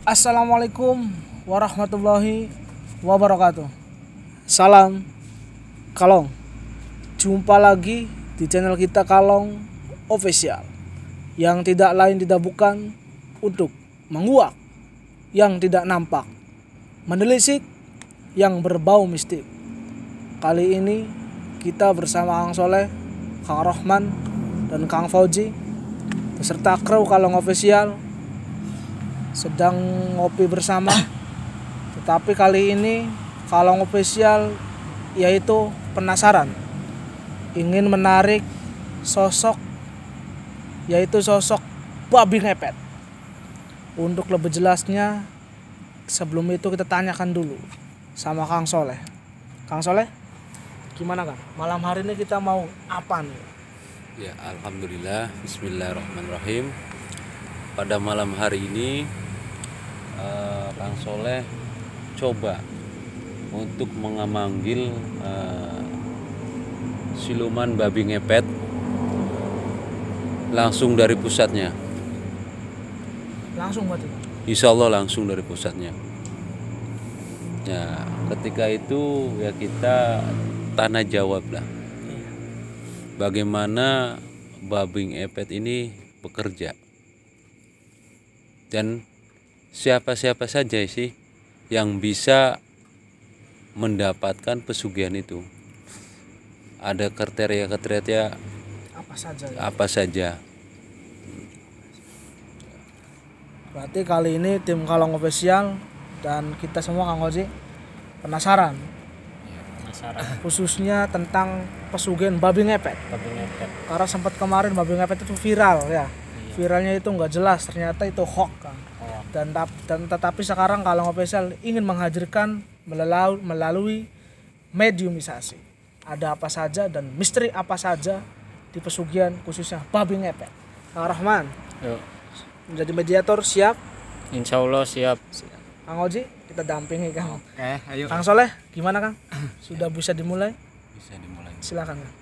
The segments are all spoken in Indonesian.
Assalamualaikum warahmatullahi wabarakatuh. Salam Kalong. Jumpa lagi di channel kita Kalong Official, yang tidak lain tidak bukan untuk menguak yang tidak nampak, menelisik yang berbau mistik. Kali ini kita bersama Kang Soleh, Kang Rohman, dan Kang Fauji beserta kru Kalong Official sedang ngopi bersama. Tetapi kali ini Kalong Official yaitu penasaran, ingin menarik sosok, yaitu sosok babi ngepet. Untuk lebih jelasnya, sebelum itu kita tanyakan dulu sama Kang Soleh. Kang Soleh, gimana Kang? Malam hari ini kita mau apa nih? Ya, alhamdulillah, bismillahirrahmanirrahim. Pada malam hari ini Kang Soleh coba untuk memanggil siluman babi ngepet langsung dari pusatnya. Langsung buat itu? Insya Allah langsung dari pusatnya. Ya, ketika itu ya kita tanya jawab lah. Bagaimana babi ngepet ini bekerja, dan siapa-siapa saja sih yang bisa mendapatkan pesugihan itu. Ada kriteria apa saja. Berarti kali ini tim Kalong Official dan kita semua Kang Oji penasaran. Khususnya tentang pesugihan babi ngepet. Karena sempat kemarin babi ngepet itu viral ya. Viralnya itu nggak jelas, ternyata itu hoax kan. Dan tetapi sekarang Kalong Official ingin menghadirkan melalui mediumisasi. Ada apa saja dan misteri apa saja di pesugihan khususnya babi ngepet. Kang Rahman, yuk, menjadi mediator, siap? insya Allah siap. Kang Oji, kita dampingi Kang. Ayo. Kang Soleh, gimana Kang? Sudah bisa dimulai? Bisa dimulai. Silakan Kang.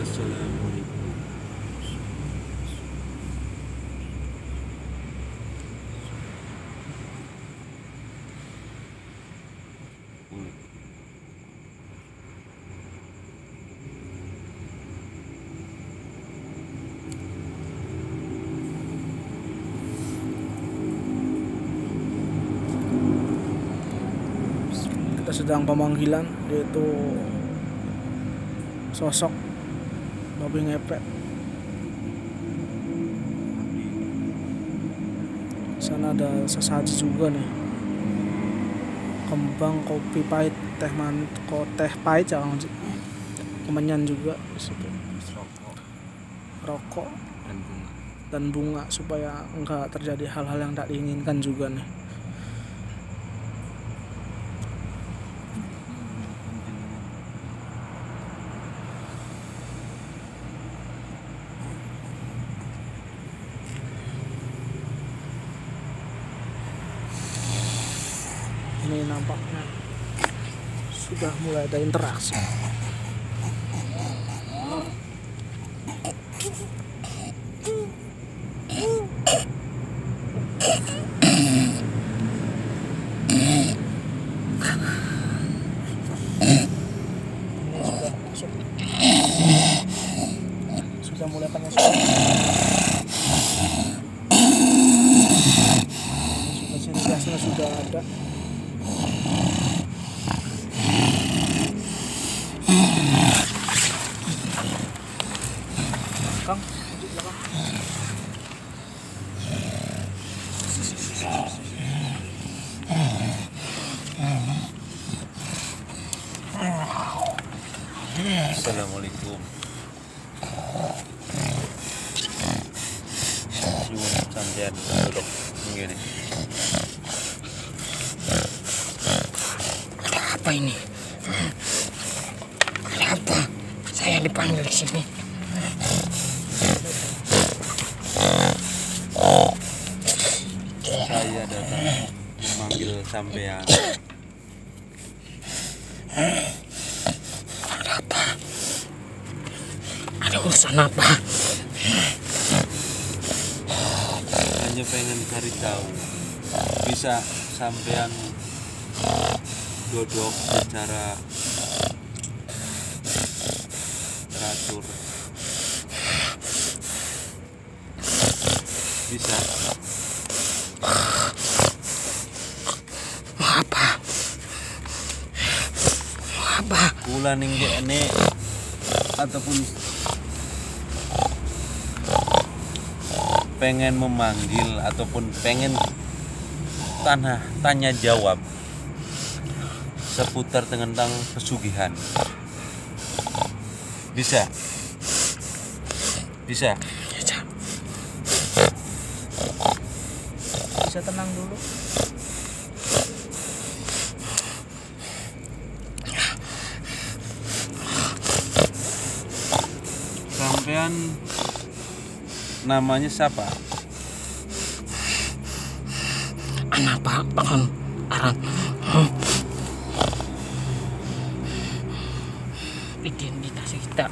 Assalamualaikum. Kita sedang pemanggilan, yaitu sosok babi ngepet. Sana ada sesaji juga nih, kembang, kopi pahit, teh pahit ya Kang Oji. Kemenyan juga di situ. Rokok dan bunga supaya enggak terjadi hal-hal yang tak diinginkan juga nih. Ini nampaknya sudah mulai ada interaksi. Ini sudah masuk. Sudah mulai penyusupan. Ini sudah ciri khasnya sudah ada. Kang, Assalamualaikum. Sampean duduk begini. Apa ini? Kenapa saya dipanggil di sini? datang memanggil sampean. Ada apa? Ada urusan apa? Hanya pengen cari tahu, bisa sampean dodok secara teratur, bisa? Mau apa? Mau apa? Kula ning kene ataupun pengen memanggil ataupun pengen tanya jawab seputar tentang pesugihan. Bisa? Bisa? Bisa tenang dulu. Sampean namanya siapa? Anak Pak Aran. Identitas kita.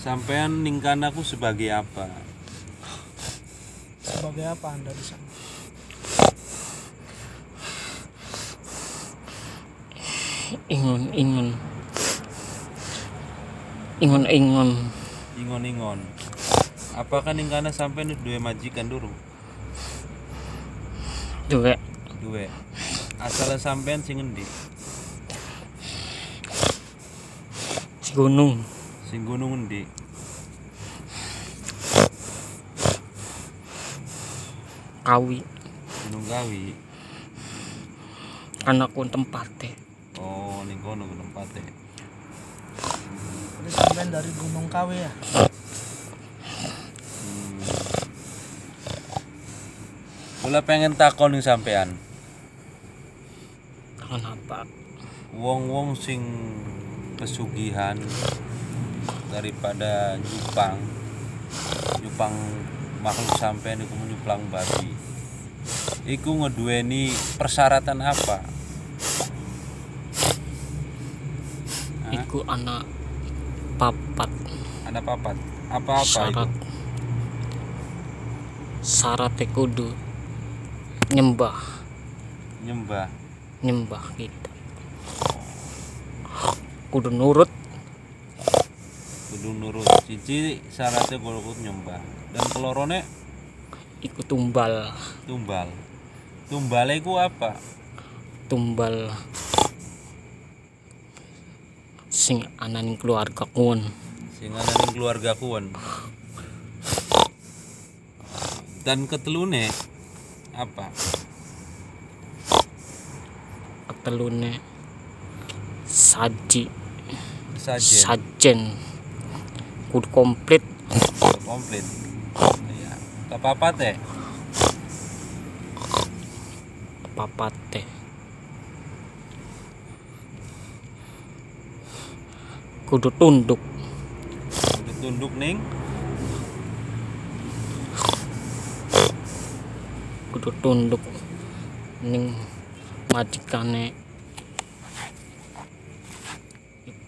Sampean ningkan aku sebagai apa? Sebagai apa Anda di sana? Ingon. Ingon. Apakah ningkana sampean duwe majikan durung? Duwe Duwe. Asal sampean sing endi? si gunung. Sing gunung endi? Kawi. Gunung Kawi. Anakku tempatnya. Oh, ning kono tempate. Ini sampean dari Gunung Kawi ya? Kula pengen takon ning sampean. Kenapa? Wong-wong sing pesugihan daripada nyupang makhluk sampean iku nyuplang babi. Iku ngeduweni persyaratan apa? Iku anak papat. Anak papat. Apa-apa itu? Syaratnya kudu nyembah kita. Kudu nurut. Cici syaratnya kudu nyembah. Dan kelorone Iku tumbal. Tumbale iku apa? Tumbal sing ananing keluarga kuwen. Sing ana ning keluarga kuwen. Dan ketelune apa? Ketelune sajen. Kudu komplit. Iya. Kepapat teh. Papat teh. Kudu tunduk ning majikane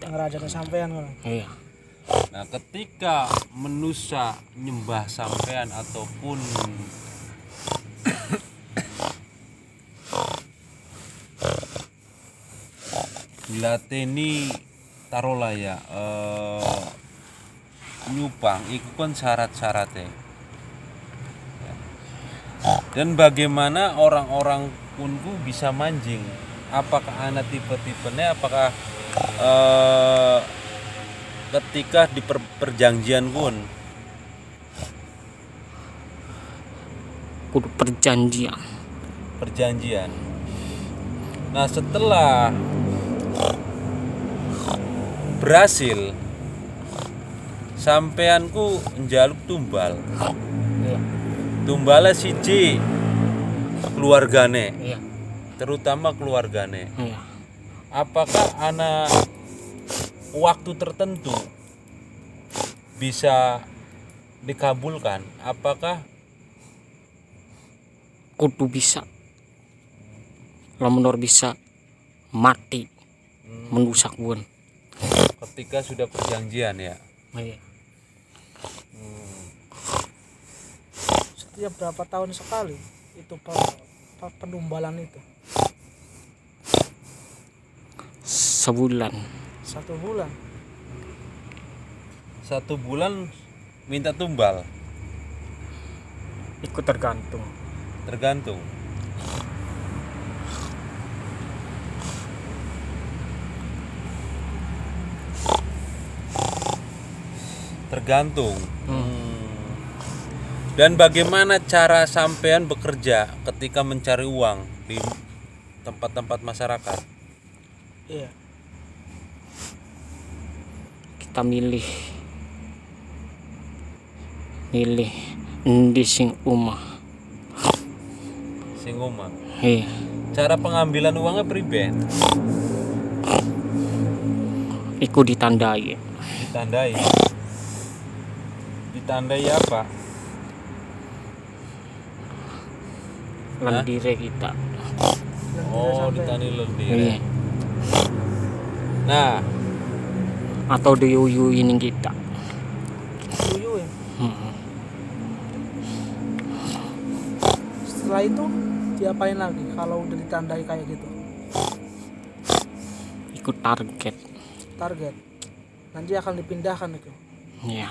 Ngerajane sampean kan? iya. Nah, ketika menusa nyembah sampean ataupun dilateni taruhlah ya nyupang itu kan syarat-syaratnya. Dan bagaimana orang-orang kunku bisa mancing? Apakah anak tipe-tipenya? Apakah ketika di perjanjian kun? Kudu Perjanjian. Nah, setelah berhasil sampeanku njaluk tumbal. Iya. Tumbala siji keluargane. Iya. Terutama keluargane. Iya. Apakah ana waktu tertentu bisa dikabulkan? Apakah kudu bisa lamun bisa mati menusak bun. Ketika sudah perjanjian ya. Iya. Setiap berapa tahun sekali itu penumbalan itu? Sebulan. 1 bulan. 1 bulan minta tumbal. Ikut tergantung. Tergantung. Tergantung. Dan bagaimana cara sampean bekerja ketika mencari uang di tempat-tempat masyarakat? Iya. Kita milih endi sing umah. Sing omah. Iya. Cara pengambilan uangnya priben? Iku ditandai. Ditandai. Ditandai apa? Lendire kita. Oh, ditandai lendir. Iya. Nah, Atau diyuyuin kita. Yuyu ya. Hmm. Setelah itu diapain lagi kalau udah ditandai kayak gitu? Ikut target. Target. Nanti akan dipindahkan itu. Iya.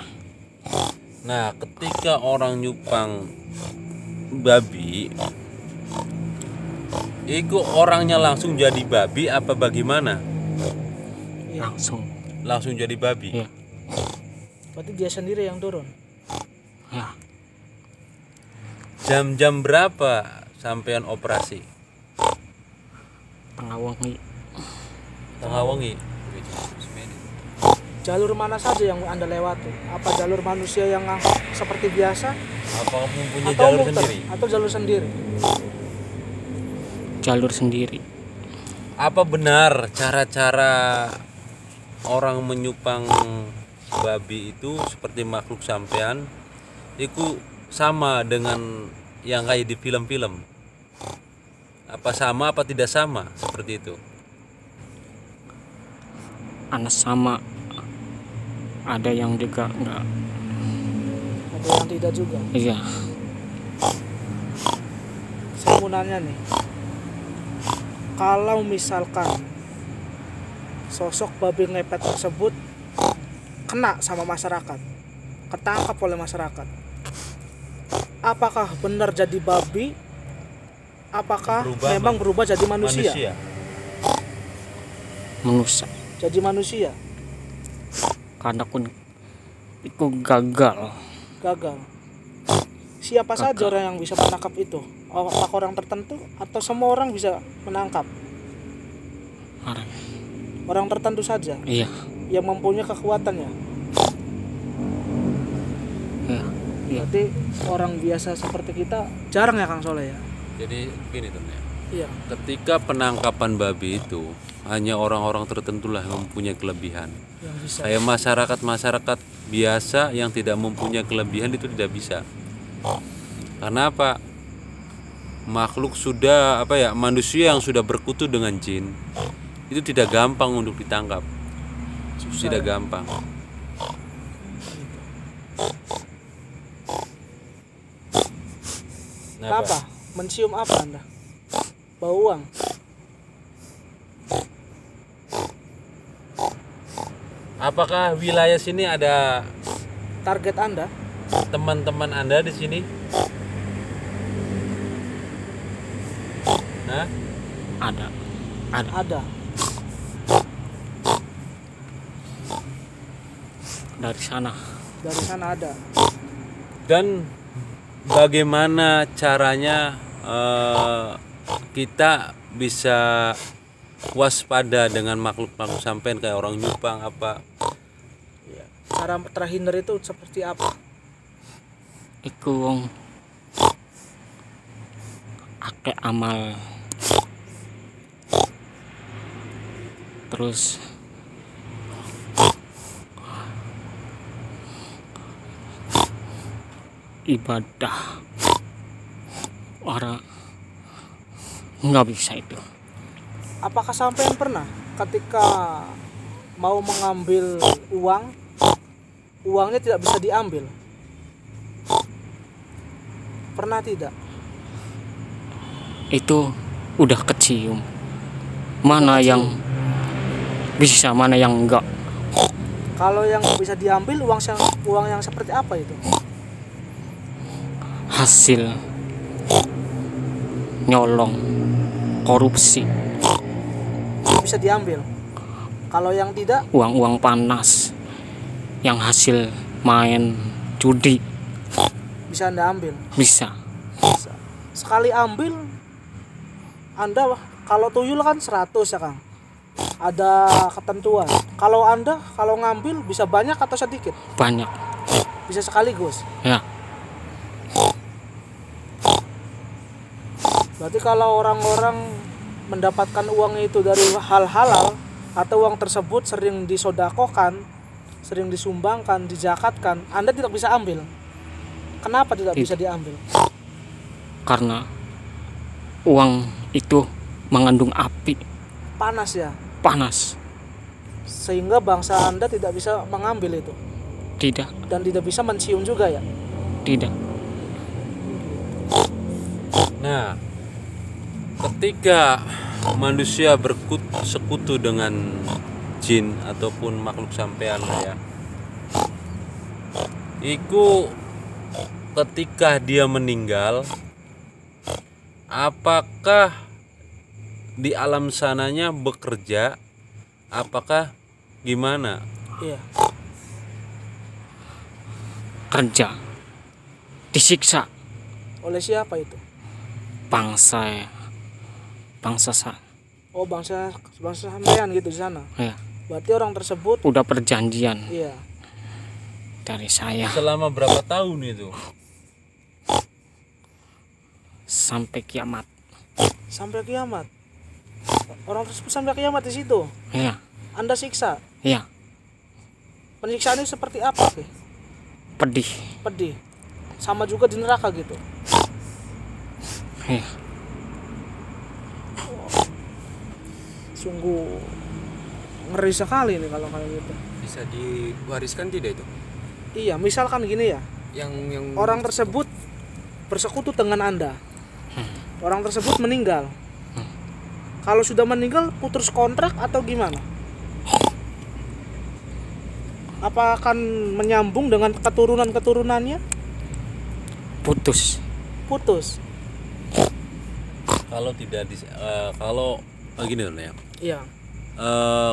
nah ketika orang nyupang babi, itu orangnya langsung jadi babi apa bagaimana? Iya. Langsung. Jadi babi. Iya. Berarti dia sendiri yang turun. Ya. Jam-jam berapa sampean operasi? Tengah wengi. Tengah wengi. Jalur mana saja yang Anda lewati? Apa jalur manusia yang seperti biasa? Apa mempunyai Atau jalur muter? sendiri? Atau jalur sendiri? Jalur sendiri. Apa benar cara-cara orang menyupang babi itu seperti makhluk sampean itu sama dengan yang kayak di film-film? Apa sama apa tidak sama seperti itu? Anak sama. Ada yang juga enggak. Ada yang tidak juga. Iya. Saya mau nanya nih, kalau misalkan sosok babi ngepet tersebut kena sama masyarakat, ketangkap oleh masyarakat, apakah benar jadi babi? Apakah memang berubah jadi manusia? Manusia. Jadi manusia? Karena kun itu gagal. Siapa saja orang yang bisa menangkap itu? Apakah orang tertentu atau semua orang bisa menangkap? Orang tertentu saja Iya. yang mempunyai kekuatannya. Iya. Berarti orang biasa seperti kita jarang ya Kang Soleh ya? Jadi gini teman ya. Iya. Ketika penangkapan babi itu hanya orang-orang tertentu lah yang mempunyai kelebihan. Yang bisa. Kayak masyarakat biasa yang tidak mempunyai kelebihan itu tidak bisa. Karena apa? Makhluk sudah manusia yang sudah berkutu dengan jin itu tidak gampang untuk ditangkap. Tidak gampang. Apa? Mencium apa Anda? Bau uang. Apakah wilayah sini ada Target Anda? teman-teman Anda di sini? Nah, Ada. Ada. Dari sana. Dari sana ada. dan bagaimana caranya kita bisa waspada dengan makhluk-makhluk sampean kayak orang nyupang apa? Ya. Cara terhindar itu seperti apa? Iku wong akeh amal. Terus ibadah Orang nggak bisa itu. Apakah sampean pernah ketika mau mengambil uang, uangnya tidak bisa diambil? Pernah tidak? Itu udah kecium. Mana Kecium. yang bisa, mana yang enggak. Kalau yang bisa diambil uang yang seperti apa itu? Hasil nyolong, korupsi, Bisa diambil. Kalau yang tidak, uang-uang panas yang hasil main judi bisa Anda ambil. bisa. Bisa. Sekali ambil, Anda kalau tuyul kan 100 ya Kang. Ada ketentuan. Kalau Anda kalau ngambil bisa banyak atau sedikit? Banyak Bisa sekaligus. ya. Berarti kalau orang-orang mendapatkan uang itu dari hal halal atau uang tersebut sering disodakokan, sering disumbangkan, dizakatkan, Anda tidak bisa ambil. Kenapa tidak bisa diambil? Karena uang itu mengandung api Panas ya. panas. Sehingga bangsa Anda tidak bisa mengambil itu Tidak, dan tidak bisa mencium juga ya. tidak. Nah, ketika manusia bersekutu dengan jin ataupun makhluk sampean lah ya, iku ketika dia meninggal, apakah di alam sananya bekerja, apakah gimana? Iya. Kerja, disiksa Oleh siapa itu? bangsa Oh, bangsa sampean gitu di sana. ya. Berarti orang tersebut Udah perjanjian iya, dari saya Selama berapa tahun itu? sampai kiamat sampai kiamat. Orang tersebut sampai kiamat di situ. ya. Anda siksa. Ya, Penyiksaannya seperti apa sih? pedih Pedih. Sama juga di neraka gitu. ya. Sungguh ngeri sekali nih kalau kayak gitu. Bisa diwariskan tidak itu? Iya, misalkan gini ya. Yang Orang tersebut bersekutu dengan Anda. Orang tersebut meninggal. Kalau sudah meninggal putus kontrak atau gimana? Apa akan menyambung dengan keturunan-keturunannya? Putus. Putus. Kalau tidak kalau gini ya, Iya.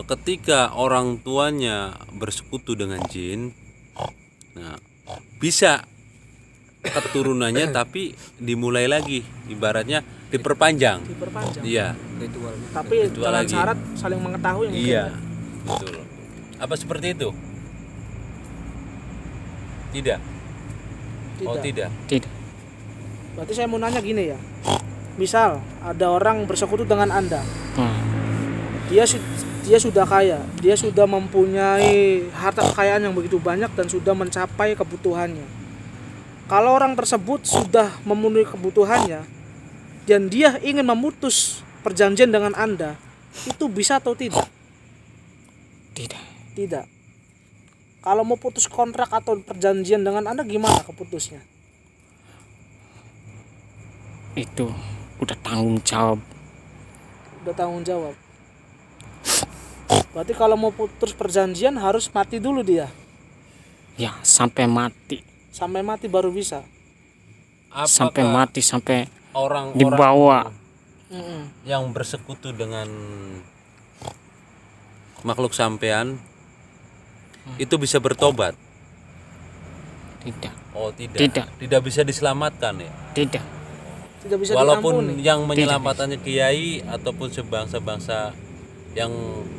ketika orang tuanya bersekutu dengan jin, nah bisa keturunannya tapi dimulai lagi, ibaratnya diperpanjang. Diperpanjang. Iya, ritual. Tapi Ritual dengan lagi. syarat saling mengetahui mungkin iya, ya. betul. Apa seperti itu? Tidak. Oh tidak. Tidak. Berarti saya mau nanya gini ya. Misal ada orang bersekutu dengan Anda. Dia sudah kaya, dia sudah mempunyai harta kekayaan yang begitu banyak dan sudah mencapai kebutuhannya. Kalau orang tersebut sudah memenuhi kebutuhannya dan dia ingin memutus perjanjian dengan Anda, itu bisa atau tidak? Tidak. Tidak. Kalau mau putus kontrak atau perjanjian dengan Anda gimana keputusnya? Itu udah tanggung jawab. Udah tanggung jawab. Berarti kalau mau putus perjanjian harus mati dulu dia. Ya, sampai mati. Sampai mati baru bisa. Sampai Apakah mati, sampai orang-orang dibawa. yang bersekutu dengan makhluk sampean itu bisa bertobat? Tidak. Oh tidak. Tidak. Tidak bisa diselamatkan ya. Tidak. Tidak bisa Walaupun diampuni. yang menyelamatkannya kiai ataupun sebangsa-bangsa yang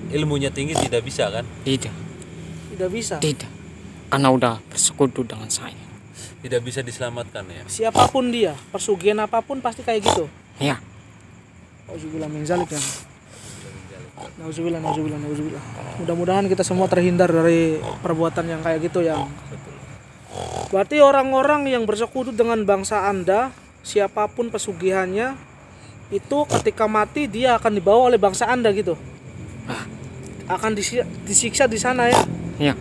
ilmunya tinggi tidak bisa kan? Tidak. Tidak bisa. Tidak. Karena udah bersekutu dengan saya. Tidak bisa diselamatkan ya. Siapapun dia, persugihan apapun pasti kayak gitu. Ya. Auzubillah min zalik ya. Nauzubillah. Mudah-mudahan kita semua terhindar dari perbuatan yang kayak gitu yang. Berarti orang-orang yang bersekutu dengan bangsa Anda siapapun pesugihannya itu ketika mati dia akan dibawa oleh bangsa Anda gitu. Akan disiksa di sana ya. Iya.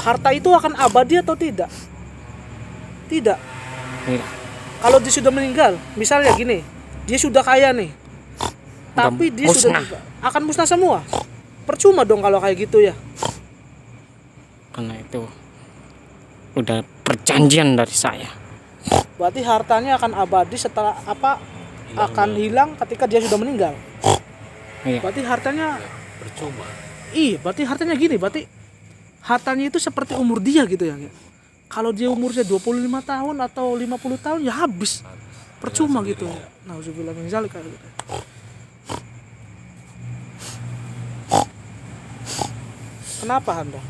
Harta itu akan abadi atau tidak? Tidak. Iya. Kalau dia sudah meninggal, misalnya gini, dia sudah kaya nih, tapi dia musnah. sudah akan musnah semua. Percuma dong kalau kayak gitu ya. Karena itu udah perjanjian dari saya. Berarti hartanya akan abadi setelah apa? Akan hilang ketika dia sudah meninggal. Iya. Berarti hartanya Percuma. berarti hartanya gini, berarti hartanya itu seperti umur dia gitu ya. Kalau dia umurnya 25 tahun atau 50 tahun ya habis. Percuma gitu. Nauzubillah min dzalik kayak gitu. Kenapa Anda?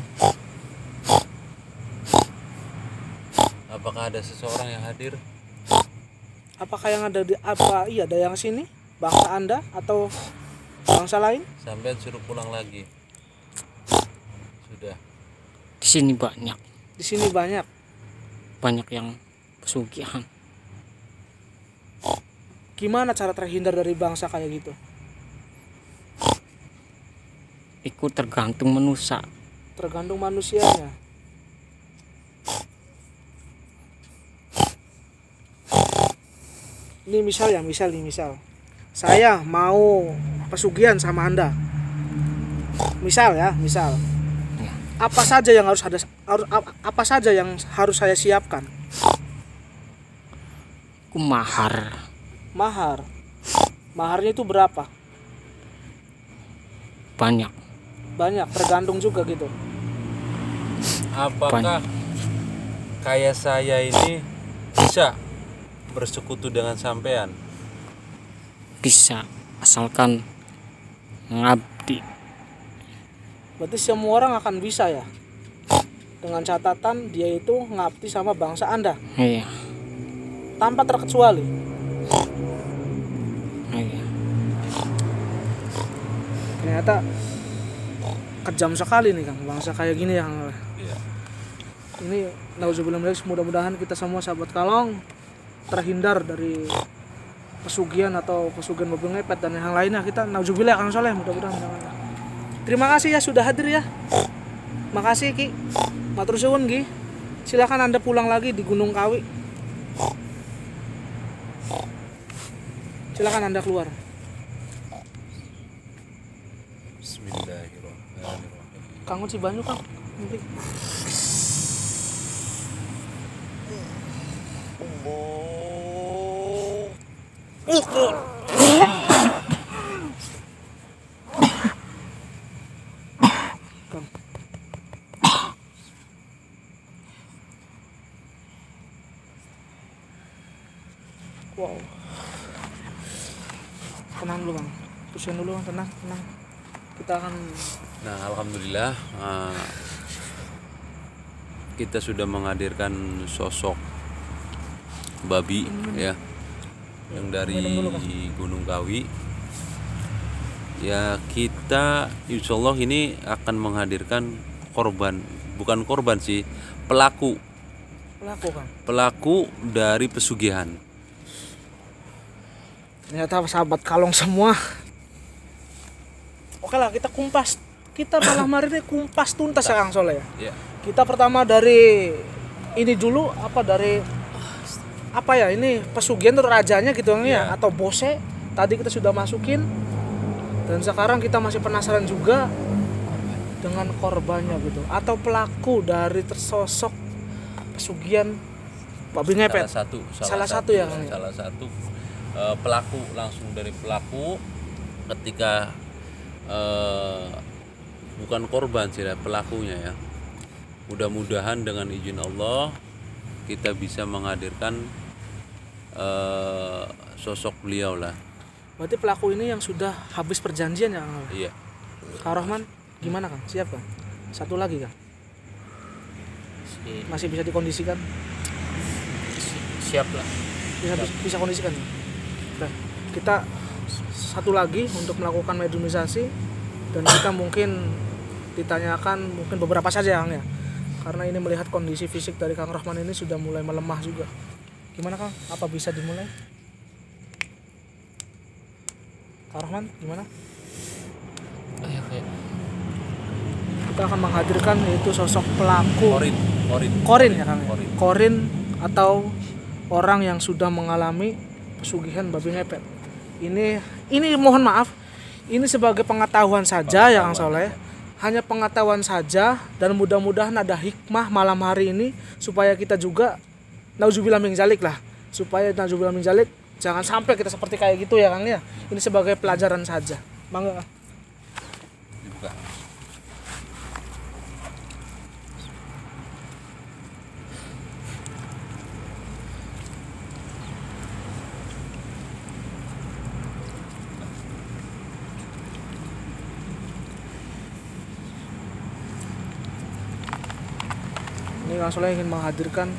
Apakah ada seseorang yang hadir? Apakah yang ada di ada yang sini? Bangsa Anda atau bangsa lain? Sampai suruh pulang lagi. Sudah. Di sini banyak Di sini banyak yang pesugihan. Gimana cara terhindar dari bangsa kayak gitu? Itu tergantung manusia. Tergantung manusianya. Ini misal. Saya mau pesugihan sama Anda. Misal. Ya. Apa saja yang apa saja yang harus saya siapkan? Ku mahar. Maharnya itu berapa? Banyak. Tergantung juga gitu. Apakah kayak saya ini bisa bersekutu dengan sampean? Bisa, asalkan ngabdi. Berarti semua orang akan bisa ya? Dengan catatan dia itu ngabdi sama bangsa Anda Iya. tanpa terkecuali. Iya. Ternyata kejam sekali nih Kang, bangsa kayak gini yang Iya. ini nauzubillah min dzalik. Mudah-mudahan kita semua sahabat Kalong terhindar dari pesugihan atau pesugihan babi ngepet dan yang lainnya. Kita nauzubillah Kang Soleh, mudah-mudahan. Terima kasih ya sudah hadir ya. Makasih Ki. Matur suwun Ki. Silakan Anda pulang lagi di Gunung Kawi. Silakan Anda keluar. Bismillahirrahmanirrahim. Kang Uci banyu Kang. Nanti. Kang. Wow. Tenang dulu Kang. Pusing dulu Kang, tenang. Kita akan Nah, alhamdulillah kita sudah menghadirkan sosok babi ya yang dari Gunung Kawi. Ya, kita insyaallah ini akan menghadirkan korban, bukan korban sih, pelaku Kang. pelaku dari pesugihan. Ternyata sahabat Kalong semua. Oke lah, kita kumpas. Kita malam hari ini kumpas tuntas ya Kang Soleh ya. Ya, Kita pertama dari ini dulu ini pesugihan itu rajanya gitu Kang ya, atau bose. Tadi kita sudah masukin dan sekarang kita masih penasaran juga dengan korbannya gitu atau pelaku dari tersosok pesugihan babi ngepet. Salah satu ya Kang ya? salah satu pelaku, langsung dari pelaku ketika bukan korban sih, pelakunya ya. Mudah-mudahan dengan izin Allah kita bisa menghadirkan sosok beliau lah. Berarti pelaku ini yang sudah habis perjanjian ya Kang? Iya. Kang Rahman gimana Kang? Siap Kang? Satu lagi Kang? Masih bisa dikondisikan? Siap lah. Bisa kondisikan. Nah, kita satu lagi untuk melakukan mediumisasi dan kita mungkin ditanyakan mungkin beberapa saja Kang ya. Karena ini melihat kondisi fisik dari Kang Rahman ini sudah mulai melemah juga. Gimana Kang? Apa bisa dimulai? Kak Rahman, gimana? Ayo kayak Kita akan menghadirkan yaitu sosok pelaku Korin ya Kang. Korin. Korin atau orang yang sudah mengalami pesugihan babi ngepet. Ini mohon maaf, ini sebagai pengetahuan saja ya Kang Soleh. Hanya pengetahuan saja, dan mudah-mudahan ada hikmah malam hari ini supaya kita juga nauzubillah min dzalik lah. Supaya nauzubillah min dzalik jangan sampai kita seperti kayak gitu ya Kang ya. Ini sebagai pelajaran saja. Mangga. Dibuka. Ini Kang Soleh ingin menghadirkan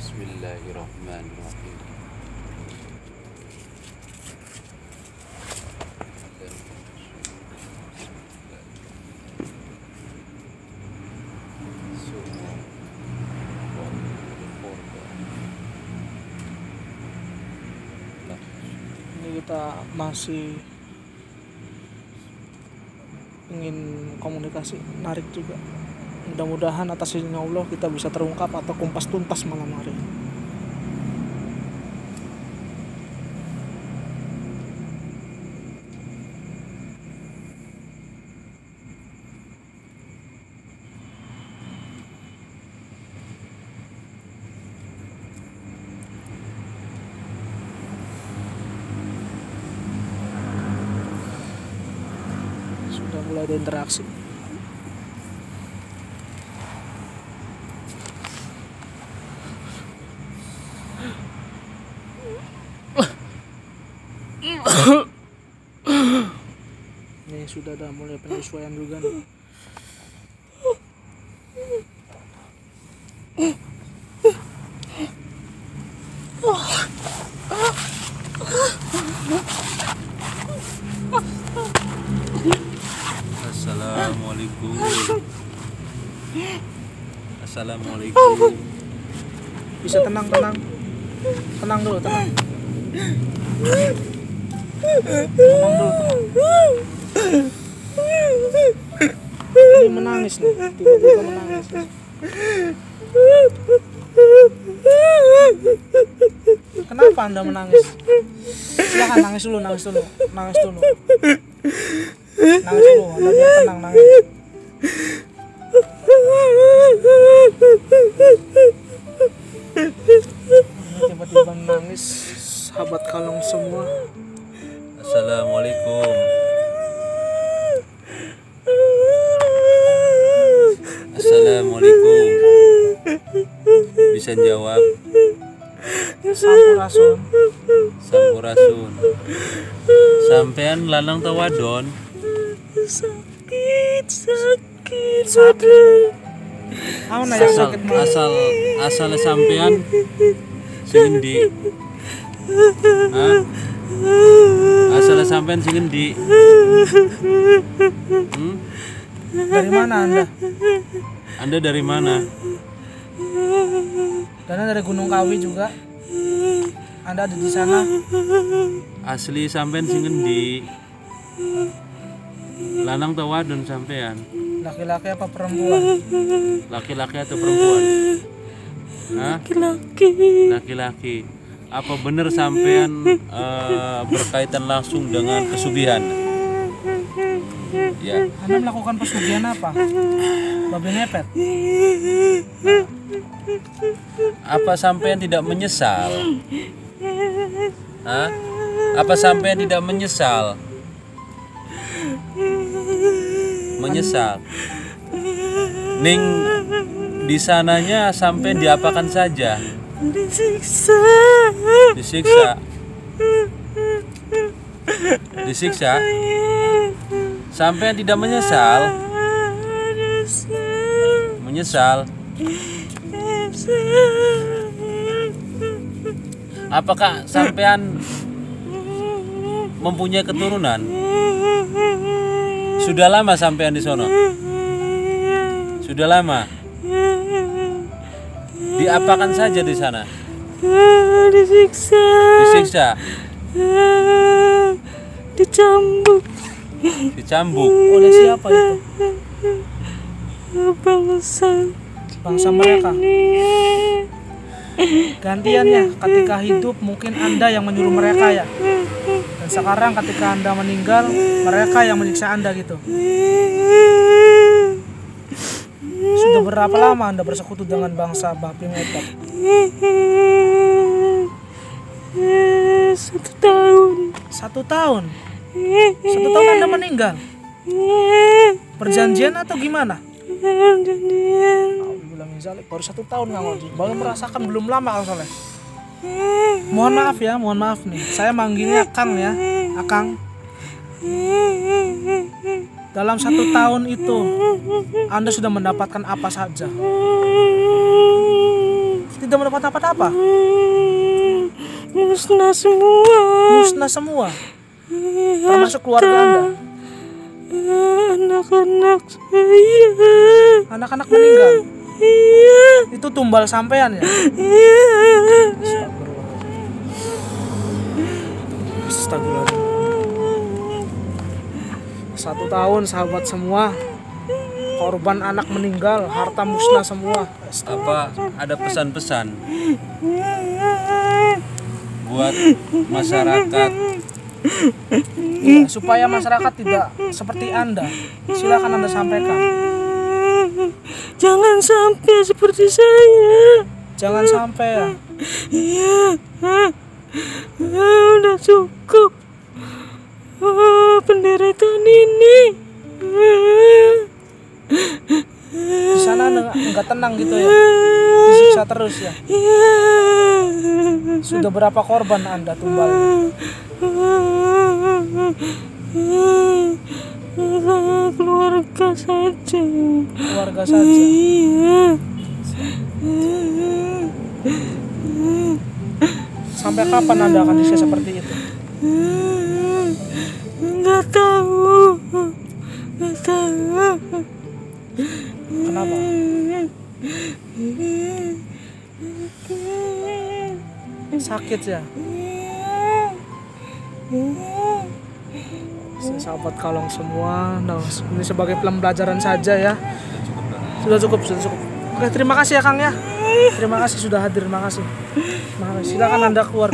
Bismillahirrahmanirrahim. ini kita masih ingin komunikasi, narik juga. Mudah-mudahan atas izin Allah kita bisa terungkap atau kumpas tuntas malam hari ini. Sudah mulai ada interaksi. Ini sudah ada mulai penyesuaian juga nih. Assalamualaikum. Assalamualaikum. Bisa tenang dulu, tenang dulu, tenang. Ini menangis nih, tiba-tiba menangis. Kenapa Anda menangis? Silakan nangis dulu. Nangis dulu. Anda biar tenang nangis. Ini tiba-tiba menangis, sahabat kalong semua. Assalamualaikum. Assalamualaikum. Bisa jawab? Sampurasun. Sampurasun. Sampean lanang tawadon. Sakit. Mana yang Asal sakit mah? asal sampean sing endi? Hah? Asal sampean sing endi? Dari mana Anda? Anda dari mana? Karena dari Gunung Kawi juga. Anda ada di sana. Asli sampean sing endi? Lanang atau wadon sampean? Laki-laki apa perempuan? Laki-laki atau perempuan? Hah? Laki-laki. Apa benar sampean berkaitan langsung dengan pesugihan? Ya. Anda melakukan pesugihan apa? Babi ngepet. Apa sampean tidak menyesal? Hah? Apa sampean tidak menyesal? Menyesal. Ning di sananya sampean diapakan saja? Disiksa. Sampean tidak menyesal? Menyesal. Apakah sampean mempunyai keturunan? Sudah lama sampean di sono? Sudah lama? Diapakan saja di sana? Disiksa. Disiksa? Dicambuk. Dicambuk? Oleh siapa itu? Bangsa mereka. Gantiannya ketika hidup mungkin Anda yang menyuruh mereka ya. Dan sekarang ketika Anda meninggal, mereka yang menyiksa Anda gitu. Sudah berapa lama Anda bersekutu dengan bangsa babi ngepet? 1 tahun. 1 tahun? 1 tahun Anda meninggal? Perjanjian atau gimana? Baru 1 tahun Kang Oji, baru merasakan belum lama Kang Soleh. Mohon maaf ya, mohon maaf nih. Saya manggilnya Kang ya, Akang. Dalam 1 tahun itu Anda sudah mendapatkan apa saja? Tidak mendapat apa-apa? Musnah semua. Musnah semua? Termasuk keluarga Anda? Anak-anak saya. Anak-anak meninggal? Iya. Itu tumbal sampean ya? Iya. Astagfirullahaladzim. 1 tahun sahabat semua, korban anak meninggal, harta musnah semua. Apa ada pesan-pesan buat masyarakat? Ya, supaya masyarakat tidak seperti Anda, silakan Anda sampaikan. Jangan sampai seperti saya. Jangan sampai ya. Iya. Udah cukup. Penderitaan ini. Di sana nggak tenang gitu ya, disiksa terus ya. Sudah berapa korban Anda tumbalnya? Keluarga saja. Keluarga saja. Iya. Sampai kapan Anda akan disiksa seperti itu? Nggak tahu. Nggak tahu. Kenapa? Sakit ya? Sahabat kalong semua, nah ini sebagai pembelajaran saja ya. Sudah cukup, sudah cukup. Oke, terima kasih ya Kang ya. Terima kasih sudah hadir, terima kasih. Silakan Anda keluar.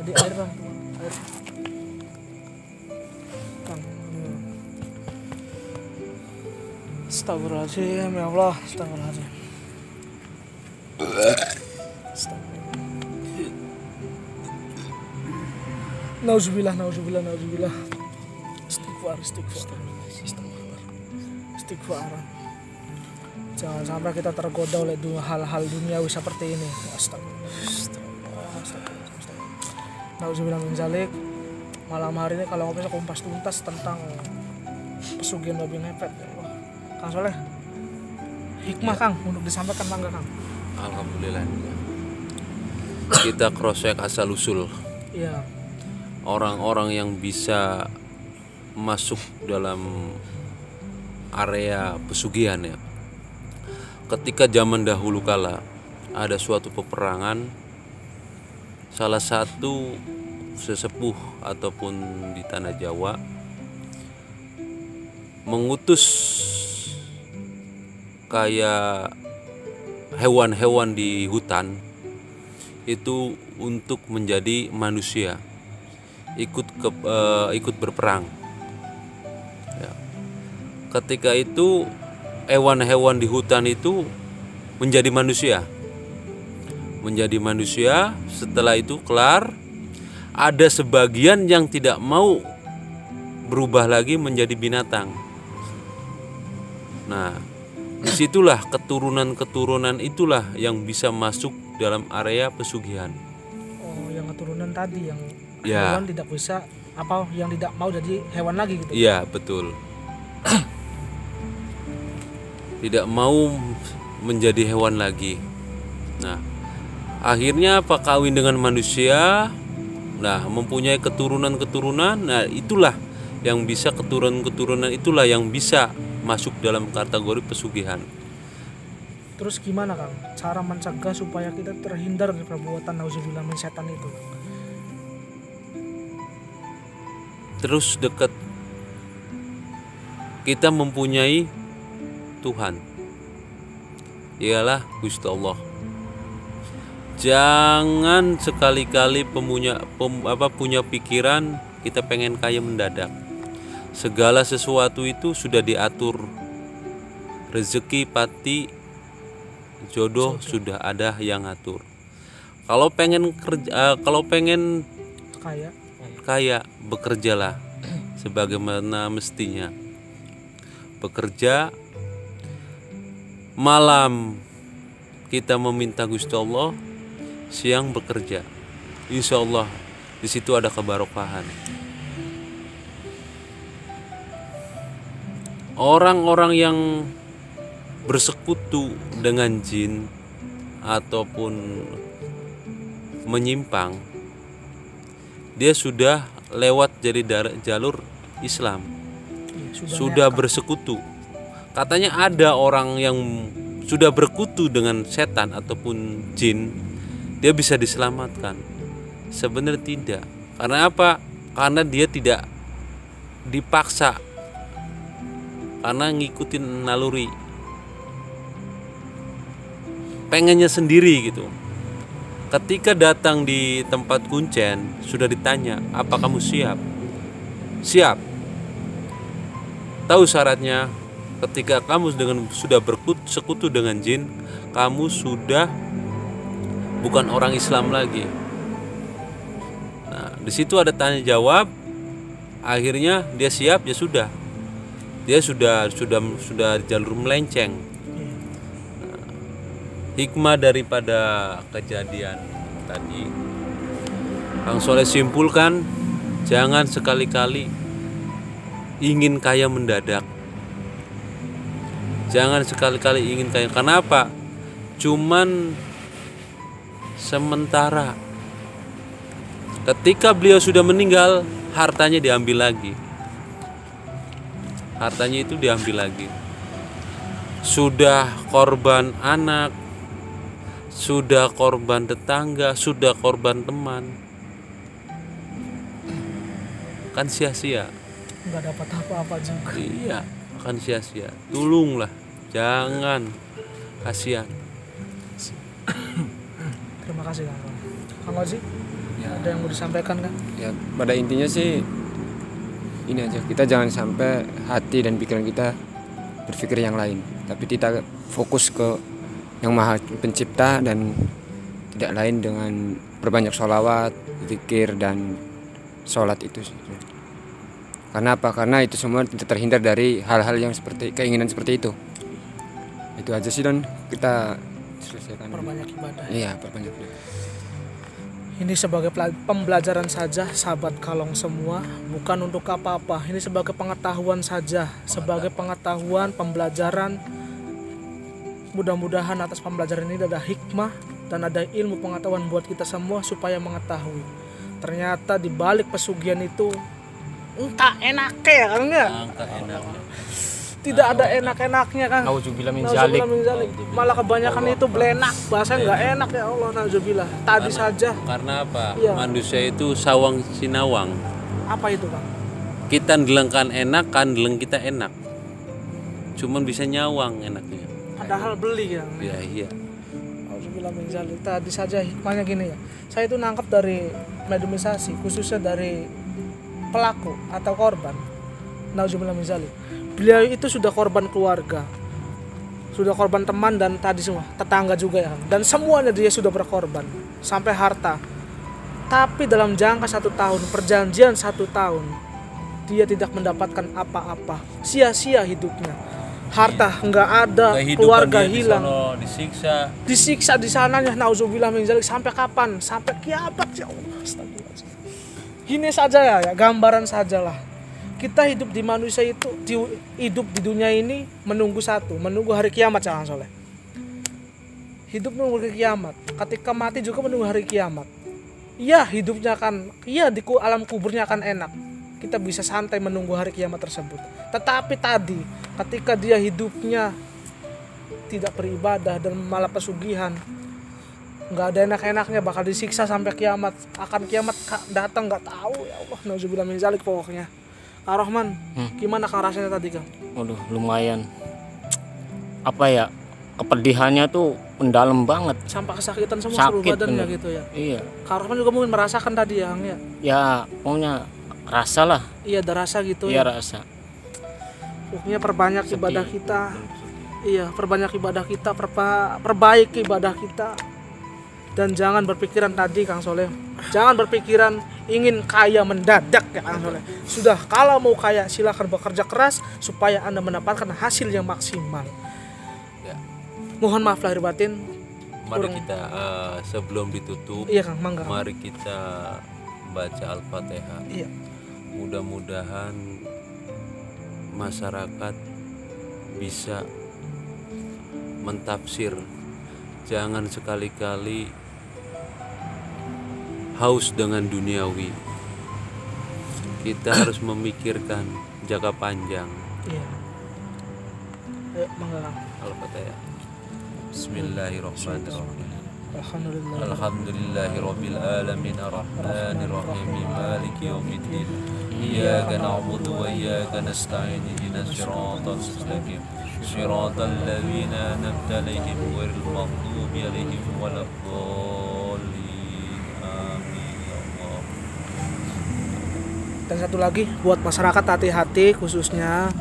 Di air Bang, air. Kang. Astagfirullahaladzim ya Allah, astagfirullahaladzim. Nauzubillah, nauzubillah, nauzubillah. Istighfar, istighfar. Istighfar. Jangan sampai kita tergoda oleh hal-hal duniawi seperti ini. Astagfirullah. Nauzubillah min zalik. Malam hari ini kalau ngopi kompas tuntas tentang pesugihan babi ngepet ya Allah. Kang Soleh, hikmah Kang untuk disampaikan bangga Kang. Alhamdulillah. Kita cross-check asal usul. Iya. Orang-orang yang bisa masuk dalam area pesugihan ya. Ketika zaman dahulu kala ada suatu peperangan, salah satu sesepuh ataupun di tanah Jawa mengutus kayak hewan-hewan di hutan itu untuk menjadi manusia, ikut berperang ya. Ketika itu hewan-hewan di hutan itu menjadi manusia. Setelah itu kelar, ada sebagian yang tidak mau berubah lagi menjadi binatang. Nah, disitulah keturunan itulah yang bisa masuk dalam area pesugihan. Oh, yang keturunan tadi yang ya. Hewan tidak bisa yang tidak mau jadi hewan lagi gitu. Iya, betul. tidak mau menjadi hewan lagi. Nah, akhirnya apa? Kawin dengan manusia. Nah, mempunyai keturunan-keturunan. Nah, itulah yang bisa keturunan-keturunan itulah yang bisa masuk dalam kategori pesugihan. Terus gimana Kang cara mencegah supaya kita terhindar dari perbuatan nauzubillah min setan itu? Terus dekat kita mempunyai Tuhan, ialah Gusti Allah. Jangan sekali-kali punya pikiran kita pengen kaya mendadak. Segala sesuatu itu sudah diatur. Rezeki, pati, jodoh sudah ada yang ngatur. Kalau pengen kaya, bekerjalah sebagaimana mestinya. Bekerja malam kita meminta Gusti Allah, siang bekerja. Insya Allah di situ ada kebarokahan. Orang-orang yang bersekutu dengan jin ataupun menyimpang, dia sudah lewat jadi jalur Islam, sudah bersekutu. Katanya ada orang yang sudah berkutu dengan setan ataupun jin, dia bisa diselamatkan. Sebenarnya tidak. Karena apa? Karena dia tidak dipaksa, karena ngikutin naluri, pengennya sendiri gitu. Ketika datang di tempat kuncen, sudah ditanya, apa kamu siap? Siap. Tahu syaratnya? Ketika kamu sudah bersekutu dengan jin, kamu sudah bukan orang Islam lagi. Nah, di situ ada tanya jawab. Akhirnya dia siap, ya sudah. Dia sudah jalur melenceng. Nah, hikmah daripada kejadian tadi, Kang Soleh simpulkan, jangan sekali-kali ingin kaya mendadak. Jangan sekali-kali ingin kaya. Kenapa? Cuman sementara. Ketika beliau sudah meninggal, hartanya diambil lagi. Hartanya itu diambil lagi. Sudah korban anak, sudah korban tetangga, sudah korban teman, kan sia-sia. Nggak dapat apa-apa juga. Iya, akan sia-sia. Tolonglah, jangan, kasihan. Terima kasih Kang Ozi. Ada yang mau disampaikan kan? Ya, pada intinya sih ini aja, kita jangan sampai hati dan pikiran kita berpikir yang lain, tapi kita fokus ke yang Maha Pencipta dan tidak lain dengan berbanyak sholawat, zikir dan sholat itu sih. Karena apa? Karena itu semua kita terhindar dari hal-hal yang seperti keinginan seperti itu. Itu aja sih, dan kita selesaikan. Perbanyak ibadah. Iya, perbanyak ibadah. Ini sebagai pembelajaran saja sahabat kalong semua, bukan untuk apa-apa. Ini sebagai pengetahuan saja, sebagai pengetahuan, pembelajaran. Mudah-mudahan atas pembelajaran ini ada hikmah dan ada ilmu pengetahuan buat kita semua supaya mengetahui. Ternyata di balik pesugihan itu entah enaknya ya kan enggak? Tidak ada enak-enaknya kan. Nauzubillah min zalik. Malah kebanyakan itu belenak, bahasa nggak enak ya Allah, nauzubillah. Tadi saja. Karena apa? Iya. Manusia itu sawang sinawang. Apa itu Kang? Kita ndelengkan enak, kan ndeleng kita enak. Cuman bisa nyawang enaknya. Padahal beli ya. Ya iya. Nauzubillah min zalik. Tadi saja hikmahnya gini ya. Saya itu nangkap dari mediumisasi, khususnya dari pelaku atau korban. Nauzubillah min zalik. Beliau itu sudah korban keluarga, sudah korban teman dan tadi semua tetangga juga ya, dan semuanya dia sudah berkorban sampai harta. Tapi dalam jangka 1 tahun, perjanjian 1 tahun, dia tidak mendapatkan apa-apa, sia-sia hidupnya. Harta nggak ada, Kehidupan keluarga dia hilang, disiksa di sananya. Nauzubillah min zalik. Sampai kapan? Sampai kiamat ya Allah. Astagfirullahaladzim. Gini saja ya, gambaran sajalah. Kita hidup di manusia itu, hidup di dunia ini menunggu hari kiamat ya Kang Soleh. Hidup menunggu hari kiamat. Ketika mati juga menunggu hari kiamat. Iya hidupnya akan, iya di alam kuburnya akan enak. Kita bisa santai menunggu hari kiamat tersebut. Tetapi tadi ketika dia hidupnya tidak beribadah dan malah pesugihan, nggak ada enak-enaknya, bakal disiksa sampai kiamat. Akan kiamat datang nggak tahu, ya Allah, nauzubillah min zalik pokoknya. Kang Rahman, gimana Kang rasanya tadi Kang? Waduh, lumayan. Apa ya? Kepedihannya tuh mendalam banget. Sampai kesakitan semua seluruh badannya bener. gitu ya. Iya. Kang Rahman juga mungkin merasakan tadi ya Kang ya. Ya, pokoknya rasa lah. Iya, ada rasa gitu Iya, ya. rasa. Pokoknya perbanyak Sedih. ibadah kita. Iya, perbanyak ibadah kita, perbaiki ibadah kita. Dan jangan berpikiran tadi Kang Soleh. Jangan berpikiran ingin kaya mendadak ya Kang Soleh. Sudah, kalau mau kaya silakan bekerja keras supaya Anda mendapatkan hasil yang maksimal. Ya. Mohon maaf lahir batin. Mari kita sebelum ditutup, Iya Kang, mangga. mari kita baca Al-Fatihah. Iya. Mudah-mudahan masyarakat bisa mentafsir. Jangan sekali-kali haus dengan duniawi. Kita harus memikirkan jangka panjang. Iya. Ayo, mangga Kang. Al-Fatihah. Bismillahirrahmanirrahim. Alhamdulillah. Alhamdulillahirabbil alamin arrahmanir rahim maliki yaumiddin. Iyyaka na'budu wa iyyaka nasta'in ihdinas siratal mustaqim. Siratal ladzina an'amta 'alaihim ghairil maghdubi 'alaihim waladdallin. Amin ya Allah. Dan satu lagi buat masyarakat, hati-hati khususnya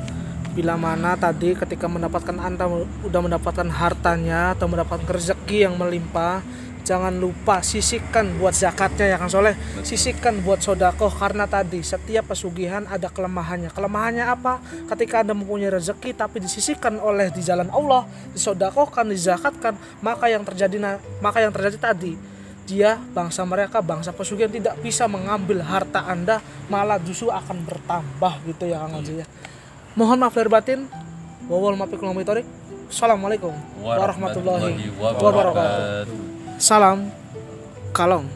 bila mana tadi ketika mendapatkan Anda udah mendapatkan hartanya atau mendapatkan rezeki yang melimpah, jangan lupa sisihkan buat zakatnya ya Kang Soleh. Sisihkan buat sodakoh, karena tadi setiap pesugihan ada kelemahannya. Kelemahannya apa? Ketika Anda mempunyai rezeki tapi disisihkan oleh di jalan Allah, disodakohkan, dizakatkan, maka yang terjadi tadi, dia bangsa mereka, bangsa pesugihan tidak bisa mengambil harta Anda, malah justru akan bertambah gitu ya Kang Haji ya. Mohon maaf lahir batin. Wawal muwaffiq wal muwaffiq. Assalamualaikum warahmatullahi wabarakatuh. Salam kalong.